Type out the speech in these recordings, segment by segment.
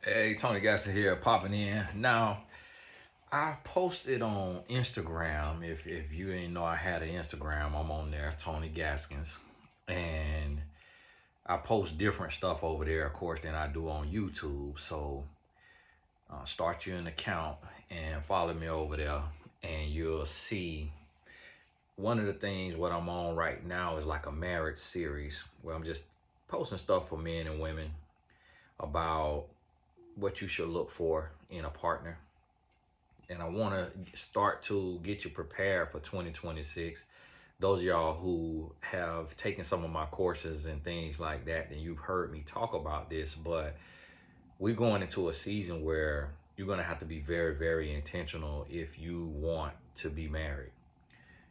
Hey, Tony Gaston here, popping in. Now, I posted on Instagram. If you didn't know I had an Instagram, I'm on there, Tony Gaskins, and I post different stuff over there, of course, than I do on YouTube. So, start you an account and follow me over there, and you'll see one of the things what I'm on right now is like a marriage series where I'm just posting stuff for men and women about what you should look for in a partner. And I want to start to get you prepared for 2026. Those of y'all who have taken some of my courses and things like that, then you've heard me talk about this, but we're going into a season where you're going to have to be very, very intentional if you want to be married.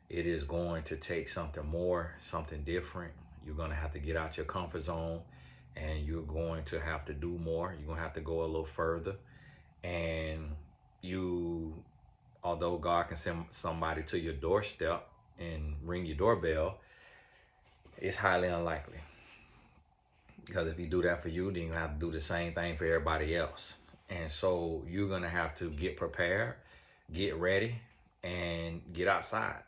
It is going to take something more, something different. You're going to have to get out your comfort zone and you're going to have to do more. You're going to have to go a little further. And you, although God can send somebody to your doorstep and ring your doorbell, it's highly unlikely. Because if you do that for you, then you have to do the same thing for everybody else. And so you're going to have to get prepared, get ready, and get outside.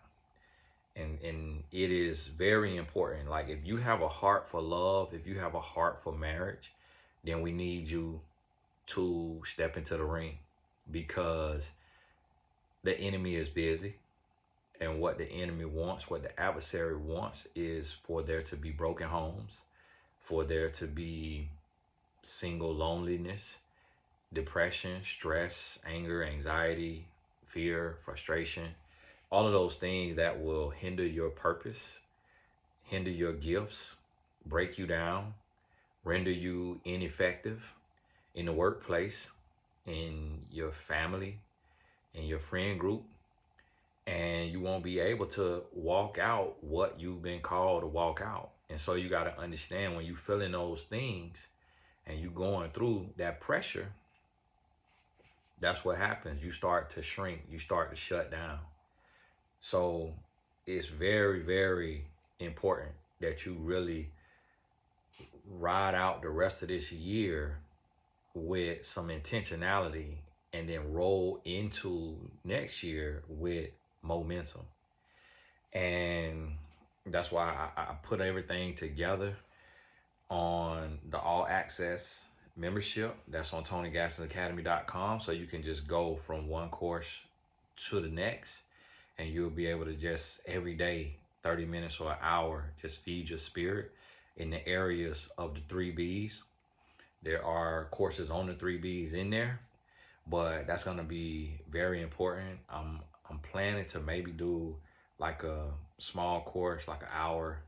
And it is very important. Like if you have a heart for love, if you have a heart for marriage, then we need you to step into the ring because the enemy is busy. And what the enemy wants, what the adversary wants, is for there to be broken homes, for there to be single loneliness, depression, stress, anger, anxiety, fear, frustration, all of those things that will hinder your purpose, hinder your gifts, break you down, render you ineffective in the workplace, in your family, in your friend group, and you won't be able to walk out what you've been called to walk out. And so you got to understand when you feeling those things and you going through that pressure, that's what happens. You start to shrink, you start to shut down. So it's very, very important that you really ride out the rest of this year with some intentionality and then roll into next year with momentum. And that's why I put everything together on the all access membership. That's on TonyGassinsAcademy.com. So you can just go from one course to the next and you'll be able to just every day, 30 minutes or an hour, just feed your spirit in the areas of the 3Bs. There are courses on the 3Bs in there, but that's going to be very important. I'm planning to maybe do like a small course, like an hour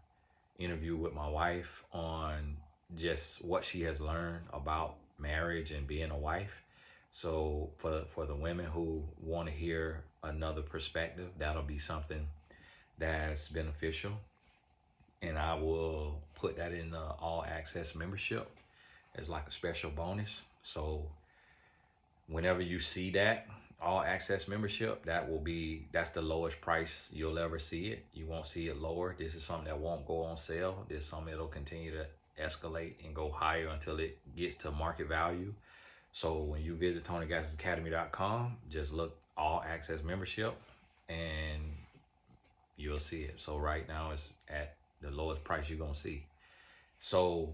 interview with my wife on just what she has learned about marriage and being a wife. So for the women who want to hear another perspective, that'll be something that's beneficial. And I will put that in the all access membership as like a special bonus. So whenever you see that all access membership, that's the lowest price you'll ever see it. You won't see it lower. This is something that won't go on sale. This is something that'll continue to escalate and go higher until it gets to market value. So when you visit TonyGassinsAcademy.com, just look all access membership and you'll see it. So right now it's at the lowest price you're gonna see. So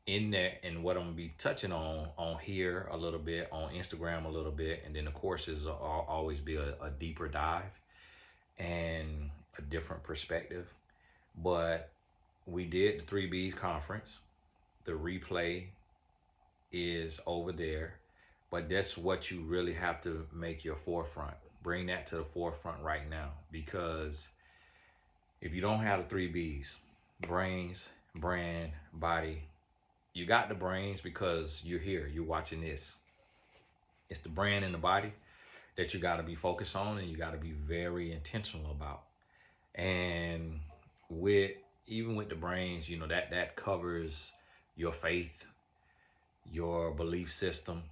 in there, and what I'm gonna be touching on here a little bit, on Instagram a little bit, and then the courses will always be a deeper dive and a different perspective. But we did the 3Bs conference. The replay is over there, but that's what you really have to make your forefront. Bring that to the forefront right now, because if you don't have the 3Bs, brains, brand, body, you got the brains because you're here, you're watching this. It's the brand and the body that you got to be focused on and you got to be very intentional about. And with even with the brains, you know, that covers your faith, your belief system,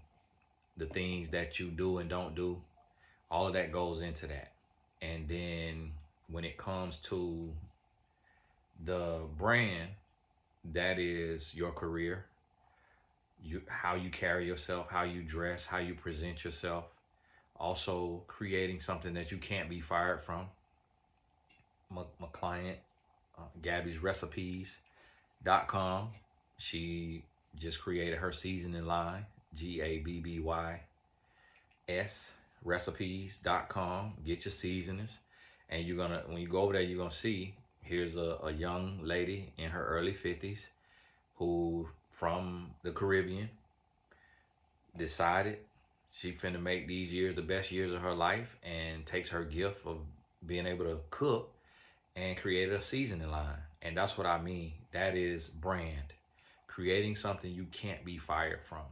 the things that you do and don't do. All of that goes into that. And then when it comes to the brand, that is your career, how you carry yourself, how you dress, how you present yourself. Also creating something that you can't be fired from. My client, Gabby's Recipes.com. She just created her seasoning line, GABBYS recipes.com. Get your seasonings. And you're gonna, when you go over there, you're gonna see here's a young lady in her early 50s who from the Caribbean decided she finna make these years the best years of her life, and takes her gift of being able to cook and create a seasoning line. And that's what I mean. That is brand. Creating something you can't be fired from.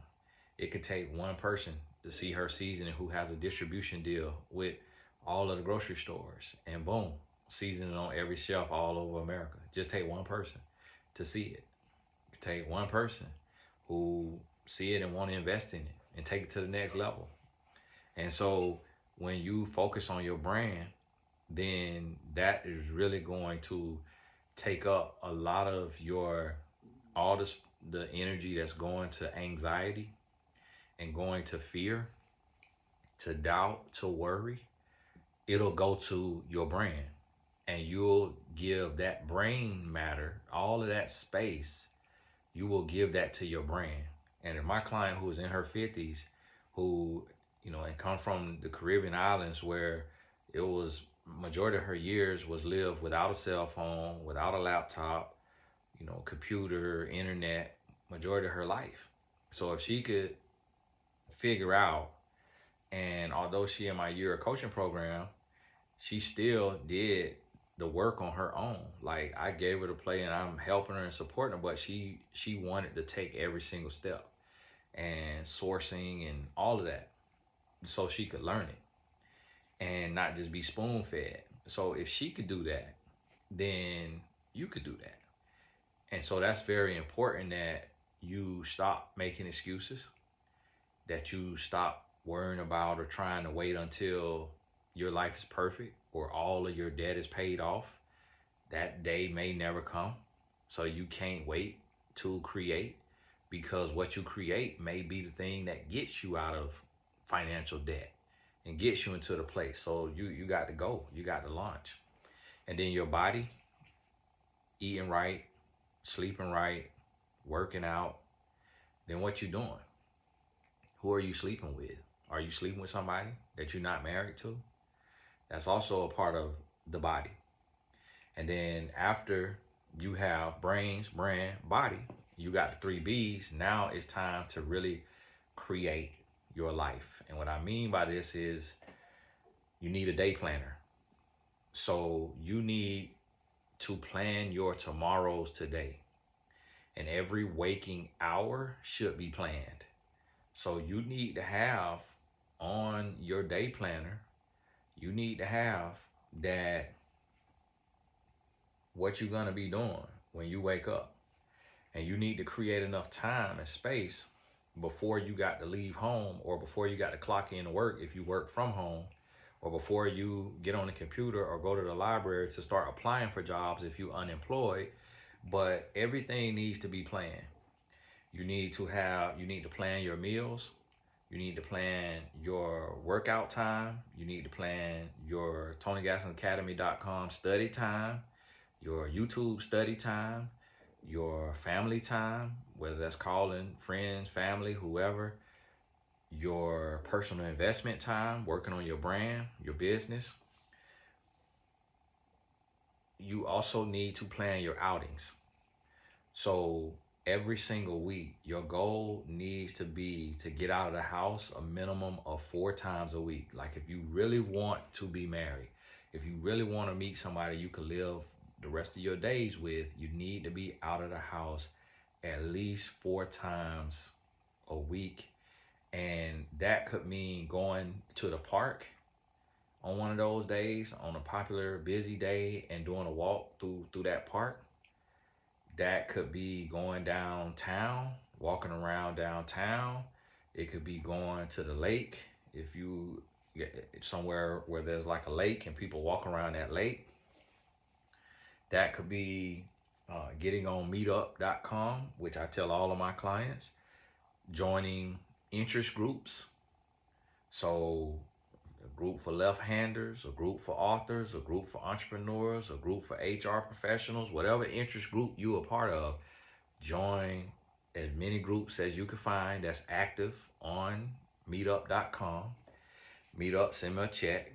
It could take one person to see her seasoning who has a distribution deal with all of the grocery stores, and boom, seasoning on every shelf all over America. Just take one person to see it. Take one person who see it and want to invest in it and take it to the next level. And so when you focus on your brand, then that is really going to take up a lot of your all the energy that's going to anxiety and going to fear, to doubt, to worry. It'll go to your brand, and you'll give that brain matter, all of that space, you will give that to your brand. And if my client who is in her 50s, who, and come from the Caribbean islands where it was majority of her years was lived without a cell phone, without a laptop, computer, internet, majority of her life. So if she could figure out, and although she in my year of coaching program, she still did the work on her own. Like, I gave her the play and I'm helping her and supporting her, but she wanted to take every single step and sourcing and all of that so she could learn it and not just be spoon fed. So if she could do that, then you could do that. And so that's very important, that you stop making excuses, that you stop worrying about or trying to wait until your life is perfect or all of your debt is paid off. That day may never come. So you can't wait to create, because what you create may be the thing that gets you out of financial debt and gets you into the place. So you got to go. You got to launch. And then your body, eating right, sleeping right, working out. Then what you doing? Who are you sleeping with? Are you sleeping with somebody that you're not married to? That's also a part of the body. And then after you have brains, brand, body, you got the 3 B's. Now it's time to really create your life. And what I mean by this is you need a day planner. So you need to plan your tomorrows today. And every waking hour should be planned. So you need to have on your day planner, you need to have that what you're going to be doing when you wake up. And you need to create enough time and space before you got to leave home, or before you got to clock in to work if you work from home, or before you get on the computer or go to the library to start applying for jobs if you're unemployed. But everything needs to be planned. You need to plan your meals. You need to plan your workout time. You need to plan your TonyGastonAcademy.com study time, your YouTube study time, your family time, whether that's calling friends, family, whoever, your personal investment time, working on your brand, your business. You also need to plan your outings. So every single week, your goal needs to be to get out of the house a minimum of 4 times a week. Like, if you really want to be married, if you really want to meet somebody you can live the rest of your days with, you need to be out of the house at least 4 times a week. And that could mean going to the park on one of those days, on a popular busy day, and doing a walk through that park. That could be going downtown, walking around downtown. It could be going to the lake, if you get somewhere where there's like a lake and people walk around that lake. That could be getting on meetup.com, which I tell all of my clients. joining interest groups. So a group for left-handers, a group for authors, a group for entrepreneurs, a group for HR professionals, whatever interest group you're a part of, join as many groups as you can find that's active on meetup.com. Meetup, send me a check.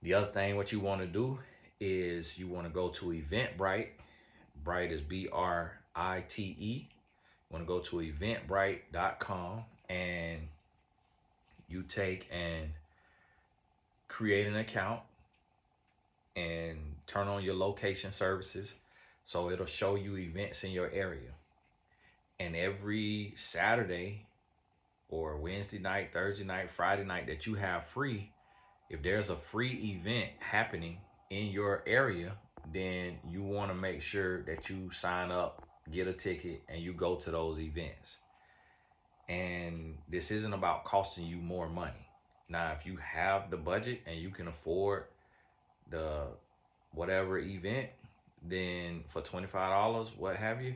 The other thing, what you want to do is you want to go to Eventbrite. Bright is Brite. You want to go to eventbrite.com and you take and create an account and turn on your location services. So it'll show you events in your area. And every Saturday or Wednesday night, Thursday night, Friday night that you have free, if there's a free event happening in your area, then you want to make sure that you sign up, get a ticket, and you go to those events. And this isn't about costing you more money. Now, if you have the budget and you can afford the whatever event, then for $25, what have you,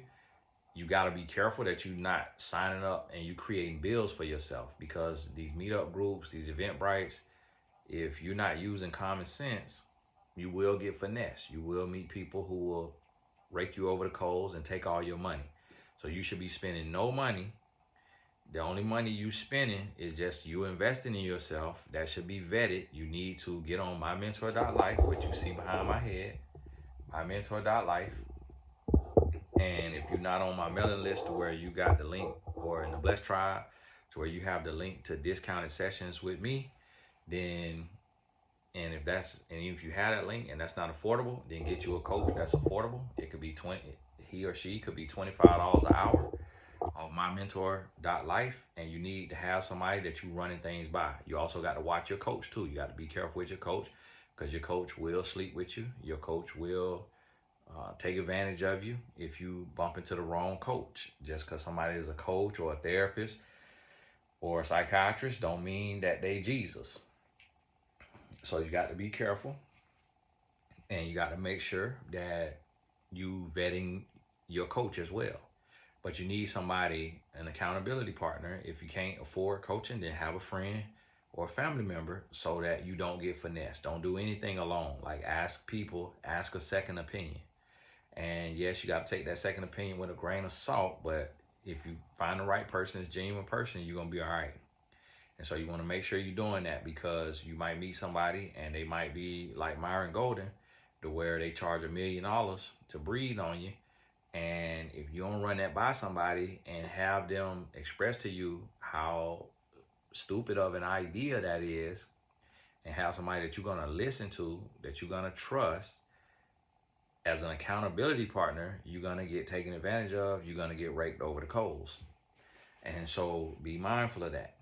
you got to be careful that you're not signing up and you creating bills for yourself, because these meetup groups, these Eventbrites, if you're not using common sense, you will get finessed. You will meet people who will rake you over the coals and take all your money. So you should be spending no money. The only money you spending is just you investing in yourself. That should be vetted. You need to get on mymentor.life, which you see behind my head, mymentor.life. And if you're not on my mailing list to where you got the link, or in the Blessed Tribe to where you have the link to discounted sessions with me, then, and if you have that link and that's not affordable, then get you a coach that's affordable. It could be he or she could be $25 an hour on mymentor.life, and you need to have somebody that you running things by. You also got to watch your coach too. You got to be careful with your coach, because your coach will sleep with you. Your coach will take advantage of you if you bump into the wrong coach. Just because somebody is a coach or a therapist or a psychiatrist don't mean that they Jesus. So you got to be careful, and you got to make sure that you vetting your coach as well. But you need somebody, an accountability partner. If you can't afford coaching, then have a friend or a family member so that you don't get finessed. Don't do anything alone. Like, ask people, ask a second opinion. And yes, you got to take that second opinion with a grain of salt, but if you find the right person, a genuine person, you're going to be all right. And so you want to make sure you're doing that, because you might meet somebody and they might be like Myron Golden, to where they charge $1 million to breathe on you. And if you don't run that by somebody and have them express to you how stupid of an idea that is, and have somebody that you're going to listen to, that you're going to trust as an accountability partner, you're going to get taken advantage of. You're going to get raked over the coals. And so be mindful of that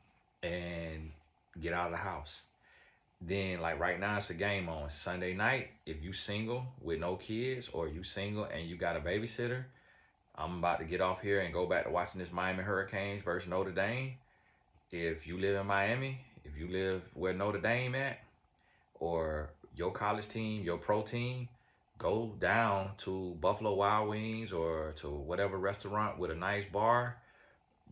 and get out of the house. Then, like right now, it's a game on Sunday night. If you single with no kids, or you single and you got a babysitter, I'm about to get off here and go back to watching this Miami Hurricanes versus Notre Dame. If you live in Miami, if you live where Notre Dame at, or your college team, your pro team, go down to Buffalo Wild Wings or to whatever restaurant with a nice bar,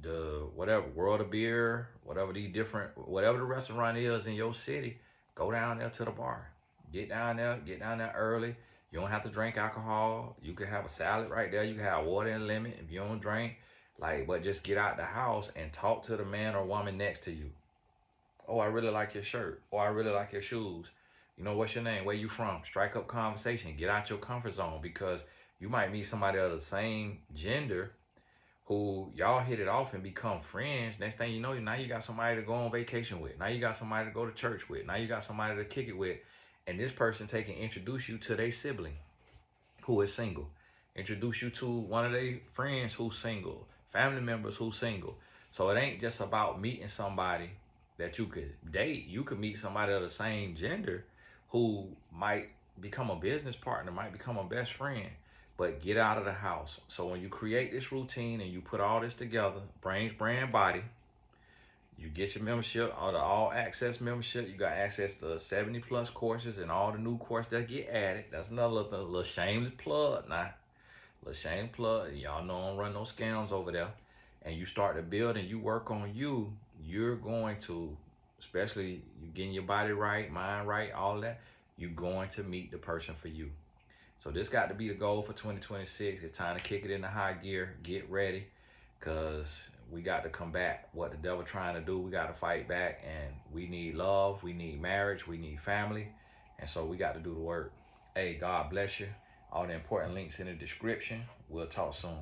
the whatever World of Beer, whatever the restaurant is in your city. Go down there to the bar. Get down there early. You don't have to drink alcohol. You can have a salad right there. You can have water and lemon if you don't drink. But just get out the house and talk to the man or woman next to you. Oh, I really like your shirt. Oh, I really like your shoes. You know, what's your name? Where you from? Strike up conversation. Get out your comfort zone, because you might meet somebody of the same gender who y'all hit it off and become friends. Next thing you know, now you got somebody to go on vacation with. Now you got somebody to go to church with. Now you got somebody to kick it with. And this person can introduce you to their sibling who is single. Introduce you to one of their friends who's single. Family members who's single. So it ain't just about meeting somebody that you could date. You could meet somebody of the same gender who might become a business partner, might become a best friend. But get out of the house. So when you create this routine and you put all this together, brains, brand, body, you get your membership, or the all access membership. You got access to 70 plus courses and all the new courses that get added. That's another little shameless plug now. Little shameless plug. Y'all know I don't run no scams over there. and you start to build and you work on you, you're going to, especially you getting your body right, mind right, all that, you're going to meet the person for you. So this got to be the goal for 2026. It's time to kick it into high gear. Get ready, because we got to combat what the devil trying to do. We got to fight back, and we need love. We need marriage. We need family. And so we got to do the work. Hey, God bless you. All the important links in the description. We'll talk soon.